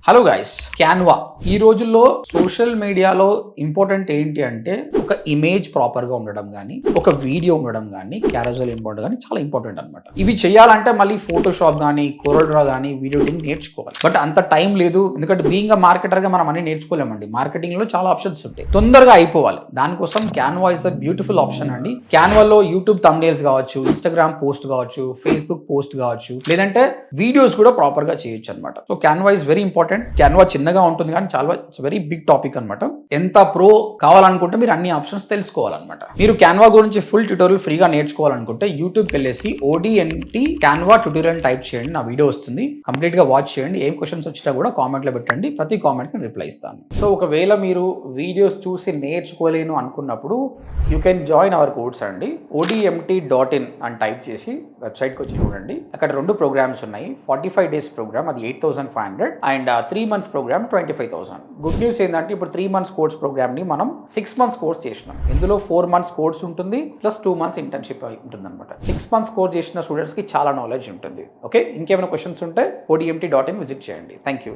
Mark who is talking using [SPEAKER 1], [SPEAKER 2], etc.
[SPEAKER 1] Hello guys, Canva ఈ రోజుల్లో social మీడియాలో ఇంపార్టెంట్ ఏంటి అంటే ఒక ఇమేజ్ ప్రాపర్ గా ఉండడం కానీ, ఒక వీడియో ఉండడం కానీ, క్యారజల్ ఇంపార్టెంట్ కానీ చాలా ఇంపార్టెంట్ అనమాట. ఇవి చేయాలంటే మళ్ళీ ఫోటోషాప్ కానీ, కోరల్డ్రా కానీ, వీడియో ఎడిటింగ్ నేర్చుకోవాలి. బట్ అంత టైం లేదు, ఎందుకంటే బీయింగ్ అ మార్కెటర్ గా మనం అన్ని నేర్చుకోలేమండి. మార్కెటింగ్ లో చాలా ఆప్షన్స్ ఉంటాయి, తొందరగా అయిపోవాలి. దానికోసం Canva is a beautiful option అండి. క్యాన్వాలో యూట్యూబ్ థంబ్నెయిల్స్ కావచ్చు, ఇన్స్టాగ్రామ్ పోస్ట్ కావచ్చు, ఫేస్బుక్ పోస్ట్ కావచ్చు, లేదంటే వీడియోస్ కూడా ప్రాపర్ గా చేయొచ్చు అనమాట. So Canva is very important. Canva చిన్నగా ఉంటుంది కానీ చాలా ఇట్స్ వెరీ బిగ్ టాపిక్ అనమాట. ఎంత ప్రో కావాలనుకుంటే మీరు అన్ని ఆప్షన్స్ తెలుసుకోవాలన్నమాట. మీరు క్యాన్వా గురించి ఫుల్ ట్యూటోరియల్ ఫ్రీగా నేర్చుకోవాలనుకుంటే యూట్యూబ్కి వెళ్ళేసి ODNT క్యాన్వా ట్యూటోరియల్ టైప్ చేయండి, నా వీడియో వస్తుంది. కంప్లీట్ గా వాచ్ చేయండి. ఏం క్వశ్చన్స్ వచ్చినా కూడా కామెంట్ లో పెట్టండి, ప్రతి కామెంట్ కి రిప్లై ఇస్తాను. సో ఒకవేళ మీరు వీడియోస్ చూసి నేర్చుకోలేను అనుకున్నప్పుడు you can join hour course అండి. ODMT.in అని టైప్ చేసి వెబ్సైట్కి వచ్చి చూడండి. అక్కడ 2 ప్రోగ్రామ్స్ ఉన్నాయి. 45 days ప్రోగ్రామ్, అది 8,500, and 3 months program 25,000. Good news ఏంటంటే ఇప్పుడు 3 months కోర్స్ ప్రోగ్రామ్ ని మనం 6 months కోర్స్ చేసినాం. ఇందులో 4 months కోర్స్ ఉంటుంది, ప్లస్ 2 months ఇంటర్న్షిప్ ఉంటుంది అనమాట. 6 months కోర్స్ చేసిన స్టూడెంట్స్ కి చాలా నాలెడ్జ్ ఉంటుంది. ఓకే, ఇంకేమైనా క్వశ్చన్స్ ఉంటే ODMT.in విజిట్ చేయండి. Thank you.